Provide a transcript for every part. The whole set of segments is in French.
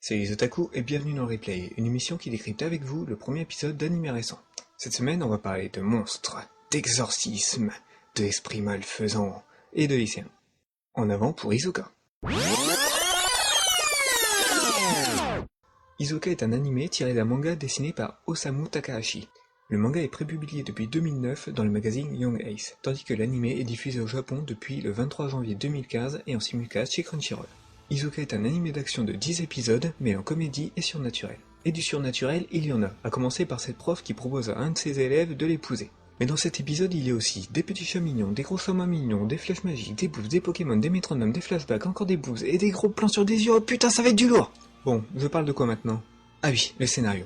Salut les otaku et bienvenue dans le replay, une émission qui décrypte avec vous le premier épisode d'anime récent. Cette semaine, on va parler de monstres, d'exorcisme, d'esprits malfaisants et de lycéens. En avant pour Hisoka. Hisoka est un animé tiré d'un manga dessiné par Osamu Takahashi. Le manga est prépublié depuis 2009 dans le magazine Young Ace, tandis que l'animé est diffusé au Japon depuis le 23 janvier 2015 et en simulcast chez Crunchyroll. Hisoka est un animé d'action de 10 épisodes, mêlant comédie et surnaturel. Et du surnaturel, il y en a, à commencer par cette prof qui propose à un de ses élèves de l'épouser. Mais dans cet épisode, il y a aussi des petits chats mignons, des gros chamois mignons, des flèches magiques, des boufs, des Pokémon, des métronomes, des flashbacks, encore des boufs et des gros plans sur des yeux. Oh putain, ça va être du lourd! Bon, je parle de quoi maintenant? Ah oui, le scénario.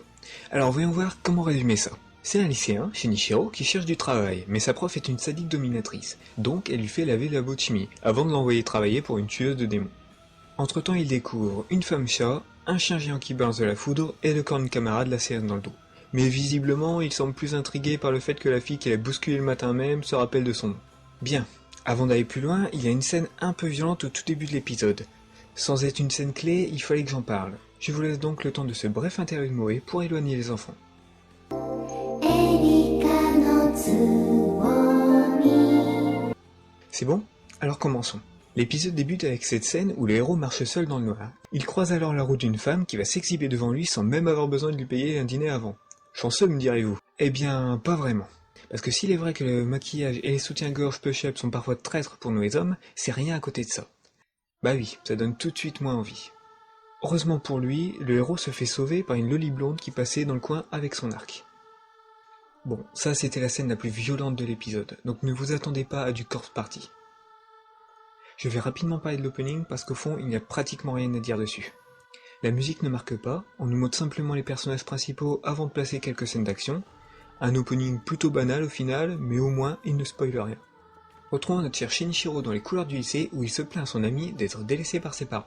Alors voyons voir comment résumer ça. C'est un lycéen, Shinichiro, qui cherche du travail, mais sa prof est une sadique dominatrice, donc elle lui fait laver la bochimie, avant de l'envoyer travailler pour une tueuse de démons. Entre-temps, il découvre une femme-chat, un chien géant qui balance de la foudre et le corps d'une camarade la serre dans le dos. Mais visiblement, il semble plus intrigué par le fait que la fille qu'il a bousculée le matin même se rappelle de son nom. Bien, avant d'aller plus loin, il y a une scène un peu violente au tout début de l'épisode. Sans être une scène clé, il fallait que j'en parle. Je vous laisse donc le temps de ce bref interview de Moé pour éloigner les enfants. C'est bon? Alors commençons. L'épisode débute avec cette scène où le héros marche seul dans le noir. Il croise alors la route d'une femme qui va s'exhiber devant lui sans même avoir besoin de lui payer un dîner avant. Chanceux, me direz-vous? Eh bien, pas vraiment. Parce que s'il est vrai que le maquillage et les soutiens-gorge push-up sont parfois traîtres pour nous les hommes, c'est rien à côté de ça. Bah oui, ça donne tout de suite moins envie. Heureusement pour lui, le héros se fait sauver par une loli blonde qui passait dans le coin avec son arc. Bon, ça c'était la scène la plus violente de l'épisode, donc ne vous attendez pas à du corpse party. Je vais rapidement parler de l'opening parce qu'au fond, il n'y a pratiquement rien à dire dessus. La musique ne marque pas, on nous montre simplement les personnages principaux avant de placer quelques scènes d'action. Un opening plutôt banal au final, mais au moins il ne spoile rien. Retrouvons notre cher Shinichiro dans les couloirs du lycée où il se plaint à son ami d'être délaissé par ses parents.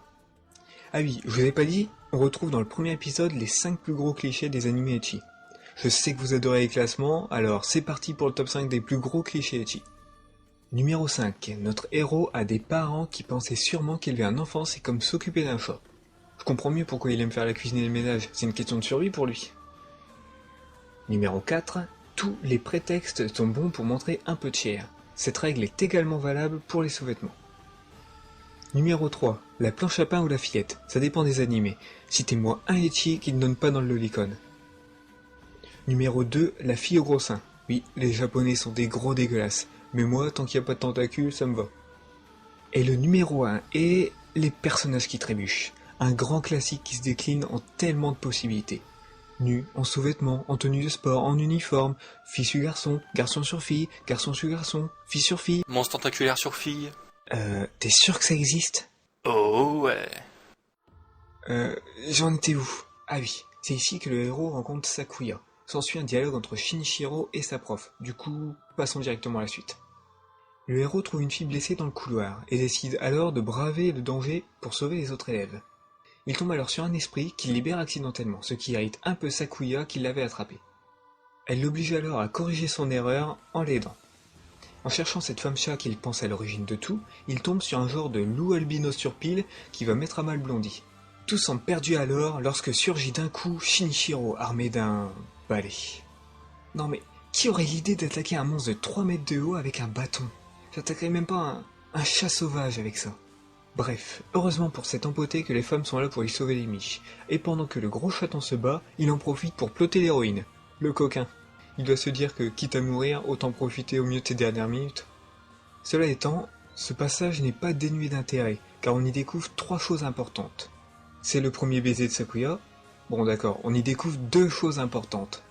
Ah oui, je vous ai pas dit, on retrouve dans le premier épisode les 5 plus gros clichés des animés ecchi. Je sais que vous adorez les classements, alors c'est parti pour le top 5 des plus gros clichés ecchi. Numéro 5. Notre héros a des parents qui pensaient sûrement qu'élever un enfant c'est comme s'occuper d'un chat. Je comprends mieux pourquoi il aime faire la cuisine et le ménage, c'est une question de survie pour lui. Numéro 4. Tous les prétextes sont bons pour montrer un peu de chair. Cette règle est également valable pour les sous-vêtements. Numéro 3. La planche à pain ou la fillette, ça dépend des animés. Citez-moi un ecchi qui ne donne pas dans le lolicon. Numéro 2. La fille au gros sein. Oui, les japonais sont des gros dégueulasses. Mais moi, tant qu'il n'y a pas de tentacules, ça me va. Et le numéro 1 est les personnages qui trébuchent. Un grand classique qui se décline en tellement de possibilités. Nus, en sous-vêtements, en tenue de sport, en uniforme, fille sur garçon, garçon sur fille sur fille. Monstre tentaculaire sur fille. T'es sûr que ça existe? Oh ouais. J'en étais où? Ah oui, c'est ici que le héros rencontre Sakuya. S'ensuit un dialogue entre Shinichiro et sa prof. Du coup, passons directement à la suite. Le héros trouve une fille blessée dans le couloir et décide alors de braver le danger pour sauver les autres élèves. Il tombe alors sur un esprit qu'il libère accidentellement, ce qui irrite un peu Sakuya qui l'avait attrapé. Elle l'oblige alors à corriger son erreur en l'aidant. En cherchant cette femme-chat qu'il pense à l'origine de tout, il tombe sur un genre de loup albino sur pile qui va mettre à mal Blondie. Tout semble perdu alors lorsque surgit d'un coup Shinichiro armé d'un balai. Non mais, qui aurait l'idée d'attaquer un monstre de 3 mètres de haut avec un bâton? J'attaquerai même pas un chat sauvage avec ça. Bref, heureusement pour cet empoté que les femmes sont là pour y sauver les miches. Et pendant que le gros chaton se bat, il en profite pour plotter l'héroïne. Le coquin. Il doit se dire que, quitte à mourir, autant profiter au mieux de ses dernières minutes. Cela étant, ce passage n'est pas dénué d'intérêt, car on y découvre 3 choses importantes. C'est le premier baiser de Sakuya. Bon d'accord, on y découvre 2 choses importantes.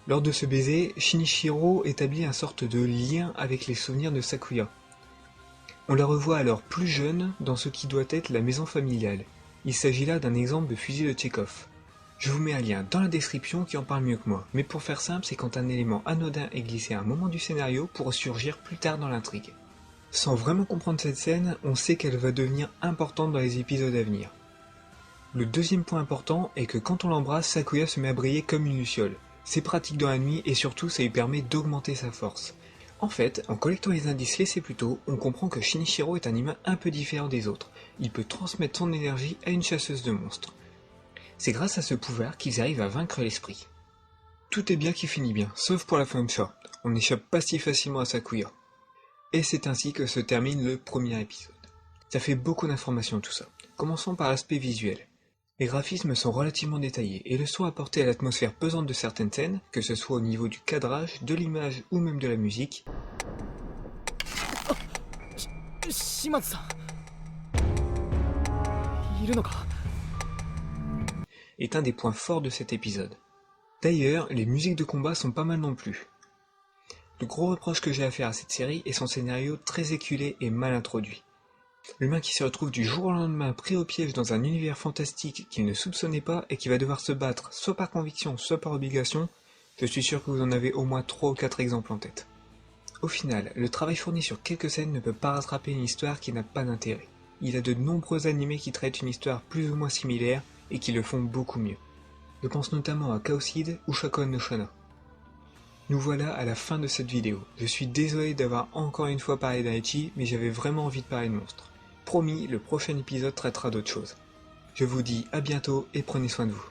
Lors de ce baiser, Shinichiro établit un sorte de lien avec les souvenirs de Sakuya. On la revoit alors plus jeune dans ce qui doit être la maison familiale. Il s'agit là d'un exemple de fusil de Tchekhov. Je vous mets un lien dans la description qui en parle mieux que moi, mais pour faire simple, c'est quand un élément anodin est glissé à un moment du scénario pour ressurgir plus tard dans l'intrigue. Sans vraiment comprendre cette scène, on sait qu'elle va devenir importante dans les épisodes à venir. Le deuxième point important est que quand on l'embrasse, Sakuya se met à briller comme une luciole. C'est pratique dans la nuit et surtout ça lui permet d'augmenter sa force. En fait, en collectant les indices laissés plus tôt, on comprend que Shinichiro est un humain un peu différent des autres. Il peut transmettre son énergie à une chasseuse de monstres. C'est grâce à ce pouvoir qu'ils arrivent à vaincre l'esprit. Tout est bien qui finit bien, sauf pour la femme chat. On n'échappe pas si facilement à Sakuya. Et c'est ainsi que se termine le premier épisode. Ça fait beaucoup d'informations tout ça. Commençons par l'aspect visuel. Les graphismes sont relativement détaillés et le son apporté à l'atmosphère pesante de certaines scènes, que ce soit au niveau du cadrage, de l'image ou même de la musique, est un des points forts de cet épisode. D'ailleurs, les musiques de combat sont pas mal non plus. Le gros reproche que j'ai à faire à cette série est son scénario très éculé et mal introduit. L'humain qui se retrouve du jour au lendemain pris au piège dans un univers fantastique qu'il ne soupçonnait pas et qui va devoir se battre soit par conviction, soit par obligation, je suis sûr que vous en avez au moins 3 ou 4 exemples en tête. Au final, le travail fourni sur quelques scènes ne peut pas rattraper une histoire qui n'a pas d'intérêt. Il y a de nombreux animés qui traitent une histoire plus ou moins similaire et qui le font beaucoup mieux. Je pense notamment à Kaoseid ou Shakon no Shana. Nous voilà à la fin de cette vidéo. Je suis désolé d'avoir encore une fois parlé d'Aichi, mais j'avais vraiment envie de parler de monstres. Promis, le prochain épisode traitera d'autre chose. Je vous dis à bientôt et prenez soin de vous.